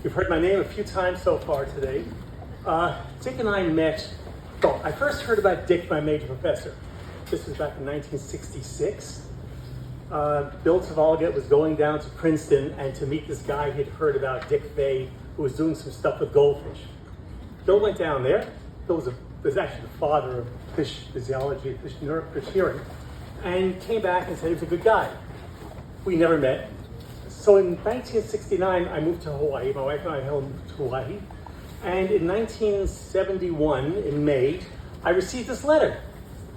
You've heard my name a few times so far today. Dick and I met, well, I first heard about Dick, my major professor. This was back in 1966. Bill Tavalga was going down to Princeton and to meet this guy he'd heard about, Dick Fay, who was doing some stuff with goldfish. Bill went down there. Bill was actually the father of fish physiology, fish hearing, and came back and said he was a good guy. We never met. So in 1969, I moved to Hawaii. My wife and I moved to Hawaii. And in 1971, in May, I received this letter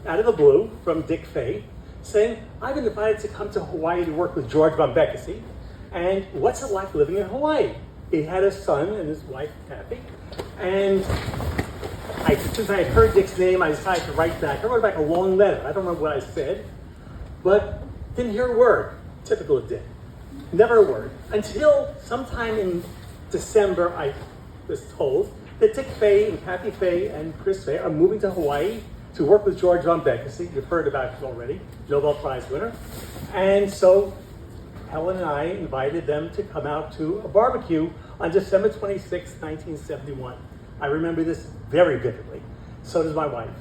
out of the blue from Dick Fay saying, I've been invited to come to Hawaii to work with George von Beckesy. And what's it like living in Hawaii? He had a son and his wife, Kathy. And since I had heard Dick's name, I decided to write back. I wrote back a long letter. I don't remember what I said, but didn't hear a word. Typical of Dick. Never a word. Until sometime in December, I was told that Dick Fay and Kathy Fay and Chris Fay are moving to Hawaii to work with George von Beckesy. You've heard about it already, Nobel Prize winner. And so Helen and I invited them to come out to a barbecue on December 26, 1971. I remember this very vividly. So does my wife.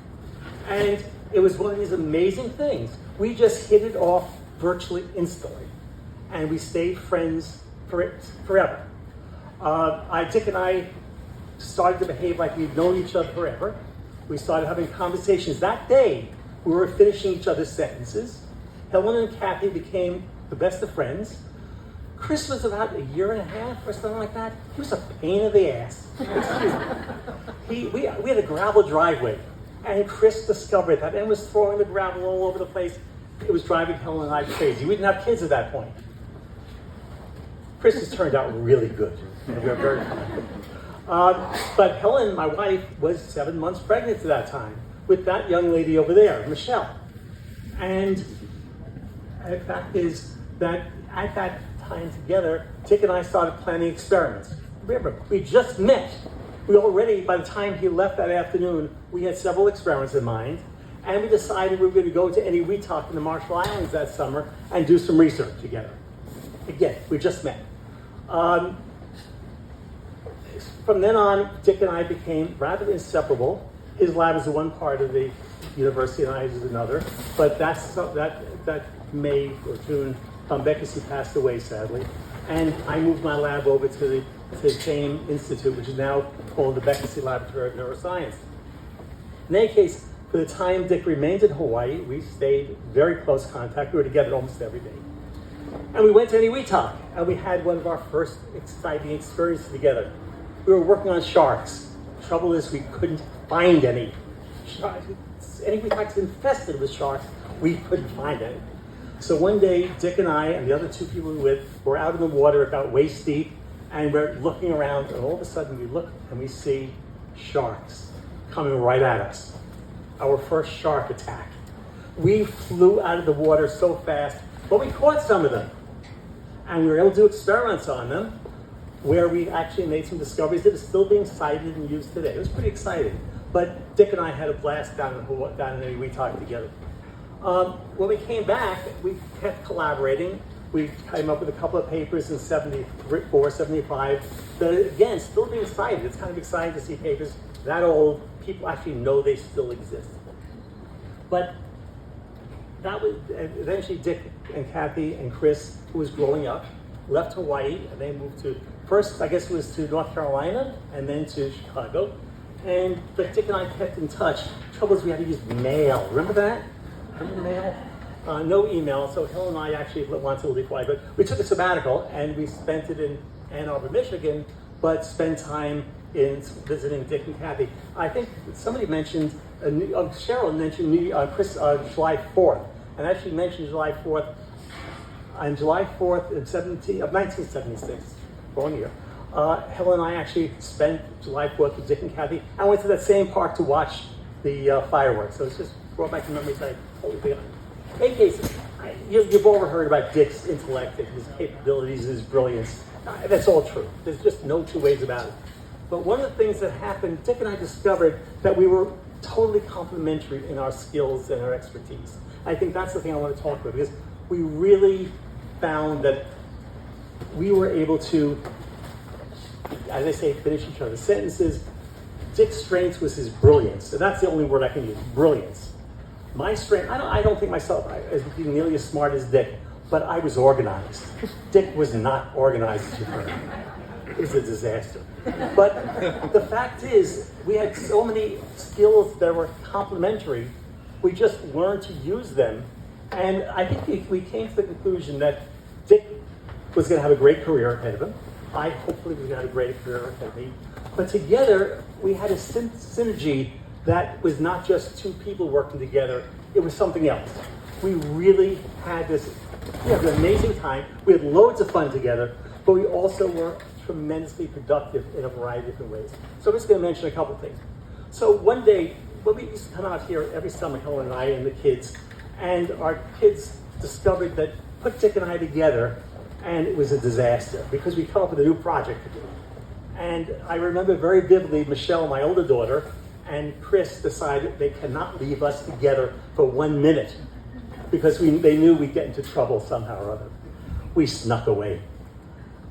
And it was one of these amazing things. We just hit it off virtually instantly. And we stayed friends forever. Dick and I started to behave like we'd known each other forever. We started having conversations. That day, we were finishing each other's sentences. Helen and Kathy became the best of friends. Chris was about a year and a half or something like that. He was a pain in the ass. We had a gravel driveway, and Chris discovered that and was throwing the gravel all over the place. It was driving Helen and I crazy. We didn't have kids at that point. Chris has turned out really good, and we are very fond. But Helen, my wife, was 7 months pregnant at that time with that young lady over there, Michelle. And the fact is that at that time together, Dick and I started planning experiments. Remember, we just met. We already, by the time he left that afternoon, we had several experiments in mind. And we decided we were going to go to Eniwetok in the Marshall Islands that summer and do some research together. Again, we just met. From then on, Dick and I became rather inseparable. His lab is one part of the university and I is another. But that May or June, Von Beckesy passed away, sadly. And I moved my lab over to the same institute, which is now called the Beckesy Laboratory of Neuroscience. In any case, for the time Dick remained in Hawaii, we stayed very close contact. We were together almost every day. And we went to Eniwetok, and we had one of our first exciting experiences together. We were working on sharks. The trouble is we couldn't find any. Eniwetok's infested with sharks. We couldn't find any. So one day, Dick and I and the other two people we were with were out in the water about waist deep, and we're looking around, and all of a sudden we look and we see sharks coming right at us. Our first shark attack. We flew out of the water so fast, but we caught some of them. And we were able to do experiments on them where we actually made some discoveries that are still being cited and used today. It was pretty exciting. But Dick and I had a blast down in Eniwetok together. When we came back, we kept collaborating. We came up with a couple of papers in 74, 75 that, again, still being cited. It's kind of exciting to see papers that old. People actually know they still exist. But that was eventually Dick and Kathy and Chris, who was growing up, left Hawaii and they moved to, first I guess it was to North Carolina and then to Chicago. But Dick and I kept in touch. Trouble is we had to use mail. Remember that? Remember mail? No email, so Helen and I actually wanted to leave Hawaii, but we took a sabbatical and we spent it in Ann Arbor, Michigan, but spent time in visiting Dick and Kathy. I think somebody mentioned, Cheryl mentioned July 4th, and actually mentioned July 4th. On July 4th of 1976, wrong year, Helen and I actually spent July 4th with Dick and Kathy. I went to that same park to watch the fireworks, so it's just brought back memories I totally forgot. In any case, you've overheard about Dick's intellect and his capabilities and his brilliance. That's all true. There's just no two ways about it. But one of the things that happened, Dick and I discovered that we were totally complementary in our skills and our expertise. I think that's the thing I want to talk about, because we really found that we were able to as I say, finish each other's sentences. Dick's strength was his brilliance. So that's the only word I can use, brilliance. My strength, I don't think myself as being nearly as smart as Dick, but I was organized. Dick was not organized as you heard. It was a disaster. But the fact is, we had so many skills that were complementary, we just learned to use them. And I think we came to the conclusion that Dick was going to have a great career ahead of him. I hopefully was going to have a great career ahead of me. But together, we had a synergy that was not just two people working together, it was something else. We really had an amazing time. We had loads of fun together, but we also were tremendously productive in a variety of different ways. So I'm just going to mention a couple things. So one day, when we used to come out here every summer, Helen and I and the kids, and our kids discovered that put Dick and I together, and it was a disaster because we come up with a new project to do. And I remember very vividly Michelle, my older daughter, and Chris decided they cannot leave us together for 1 minute because they knew we'd get into trouble somehow or other. We snuck away.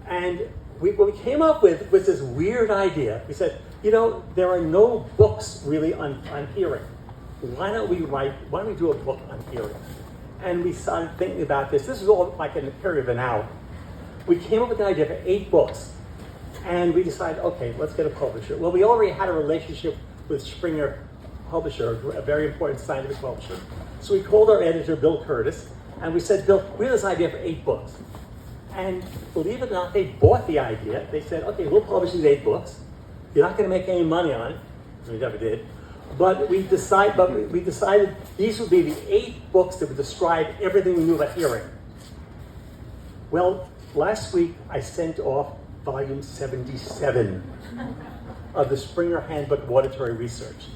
And what we came up with was this weird idea. We said, there are no books really on hearing. Why don't we do a book on hearing? And we started thinking about this. This was all like in a period of an hour. We came up with the idea for 8 books. And we decided, okay, let's get a publisher. Well, we already had a relationship with Springer Publisher, a very important scientific publisher. So we called our editor, Bill Curtis, and we said, Bill, we have this idea for 8 books. And believe it or not, they bought the idea. They said, okay, we'll publish these 8 books. You're not going to make any money on it, because we never did. But we decided these would be the 8 books that would describe everything we knew about hearing. Well, last week I sent off volume 77 of the Springer Handbook of Auditory Research.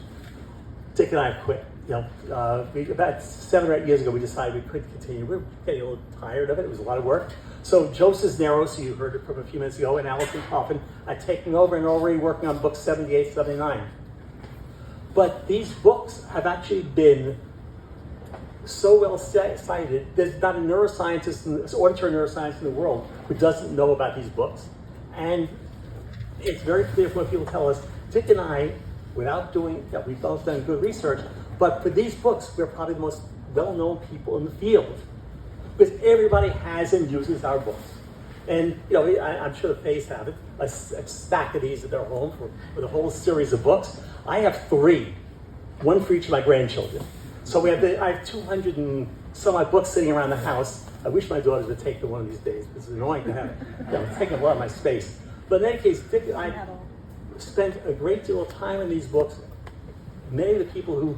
Dick and I quit. About 7 or 8 years ago, we decided we couldn't continue. We were getting a little tired of it. It was a lot of work. So Joe Cisneros, who you heard it from a few minutes ago, and Allison Coffin are taking over and already working on books 78, 79. But these books have actually been so well cited. There's not a neuroscientist, auditory neuroscientist in the world who doesn't know about these books. And it's very clear from what people tell us, Dick and I, without doing, we've both done good research, but for these books, we're probably the most well-known people in the field. Because everybody has and uses our books. And, I'm sure the Fays have it, a stack of these at their home with a whole series of books. I have 3, one for each of my grandchildren. So I have 200 and some odd books sitting around the house. I wish my daughters would take them one of these days. It's annoying to have it. It's taking a lot of my space. But in any case, Dick and I spent a great deal of time in these books. Many of the people who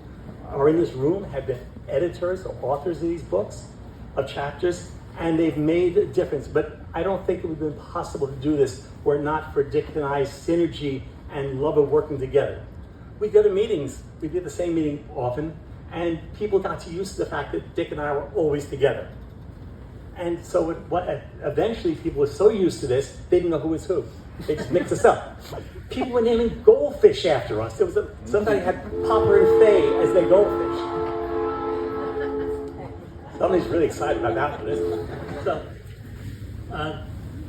are in this room have been editors or authors of these books, of chapters, and they've made a difference. But I don't think it would have been possible to do this were it not for Dick and I's synergy and love of working together. We go to meetings. We did the same meeting often, and people got to use the fact that Dick and I were always together. And so eventually people were so used to this, they didn't know who was who. They just mixed us up. People were naming goldfish after us. Somebody had Popper and Fay as their goldfish. Somebody's really excited about that for this.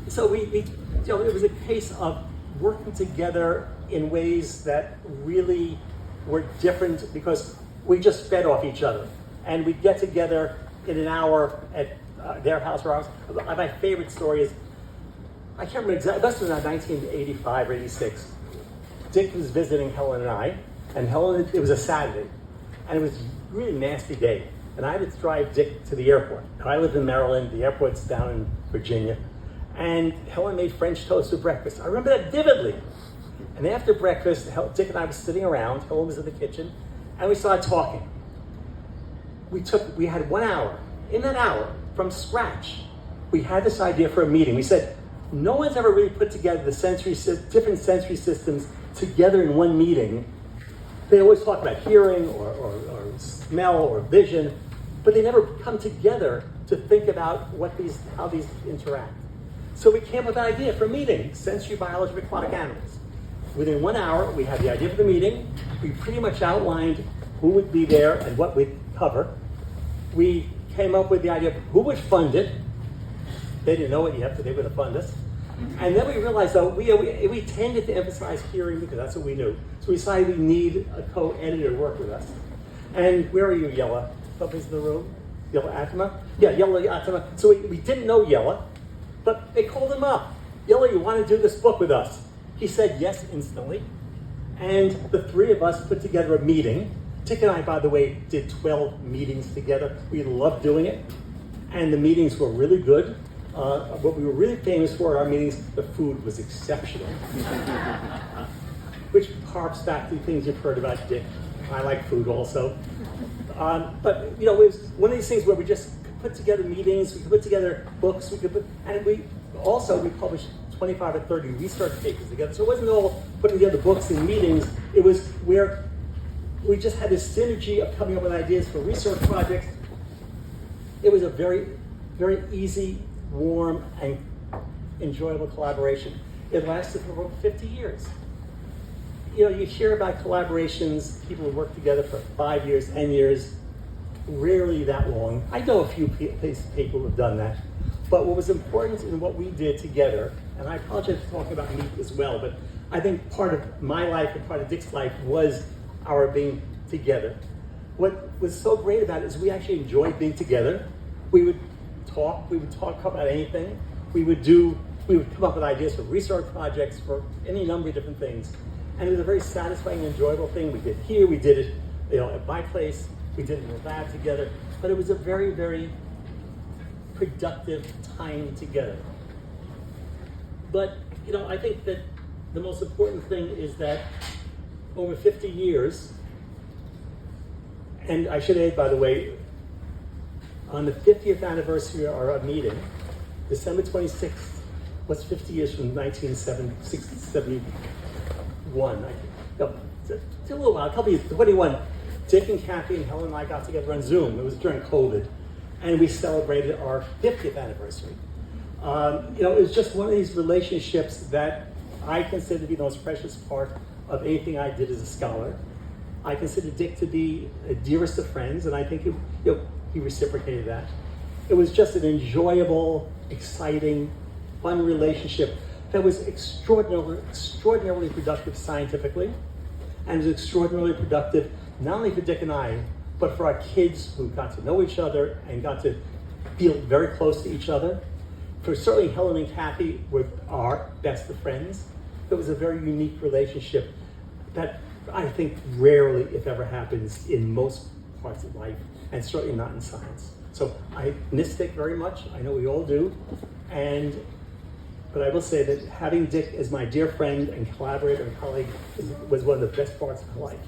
So it was a case of working together in ways that really were different because we just fed off each other. And we'd get together in an hour at their house or ours. My favorite story is, I can't remember exactly, this was in 1985 or 86. Dick was visiting Helen and I, and it was a Saturday, and it was a really nasty day. And I had to drive Dick to the airport. Now, I live in Maryland, the airport's down in Virginia, and Helen made French toast for breakfast. I remember that vividly. And after breakfast, Dick and I were sitting around, Helen was in the kitchen, and we started talking. We had 1 hour. In that hour, from scratch, we had this idea for a meeting. We said, no one's ever really put together the different sensory systems together in one meeting. They always talk about hearing or smell or vision, but they never come together to think about how these interact. So we came up with an idea for a meeting, sensory biology of aquatic animals. Within 1 hour, we had the idea for the meeting. We pretty much outlined who would be there and what we'd cover. We came up with the idea of who would fund it. They didn't know it yet, but they were going to fund us. And then we realized, though, we tended to emphasize hearing because that's what we knew. So we decided we need a co-editor to work with us. And where are you, Yella? Somebody's in the room? Yella Atama? Yeah, Yella Atama. So we didn't know Yella, but they called him up. Yella, you want to do this book with us? He said yes instantly. And the three of us put together a meeting. Dick and I, by the way, did 12 meetings together. We loved doing it. And the meetings were really good. What we were really famous for at our meetings, the food was exceptional. Which harps back to things you've heard about Dick. I like food also. But you know, it was one of these things where we just could put together meetings, we could put together books, and we published 25 or 30 research papers together. So it wasn't all putting together books and meetings. It was where we just had this synergy of coming up with ideas for research projects. It was a very, very easy, warm, and enjoyable collaboration. It lasted for over 50 years. You know, you hear about collaborations, people who work together for 5 years, 10 years, rarely that long. I know a few people who have done that. But what was important in what we did together, and I apologize for talking about me as well, but I think part of my life and part of Dick's life was our being together. What was so great about it is we actually enjoyed being together. We would talk about anything. We would come up with ideas for research projects, for any number of different things. And it was a very satisfying and enjoyable thing. We did here, we did it, at my place, we did it in the lab together. But it was a very, very productive time together. But, I think that the most important thing is that over 50 years, and I should add, by the way, on the 50th anniversary of our meeting, December 26th, was 50 years from 1971. It's a little while, a couple years, 21. Dick and Kathy and Helen and I got together on Zoom. It was during COVID. And we celebrated our 50th anniversary. It was just one of these relationships that I consider to be the most precious part of anything I did as a scholar. I consider Dick to be a dearest of friends, and I think he reciprocated that. It was just an enjoyable, exciting, fun relationship that was extraordinarily productive scientifically, and was extraordinarily productive not only for Dick and I, but for our kids who got to know each other and got to feel very close to each other. For certainly Helen and Kathy were our best of friends. It was a very unique relationship that I think rarely, if ever, happens in most parts of life, and certainly not in science. So I miss Dick very much. I know we all do. But I will say that having Dick as my dear friend and collaborator and colleague was one of the best parts of my life.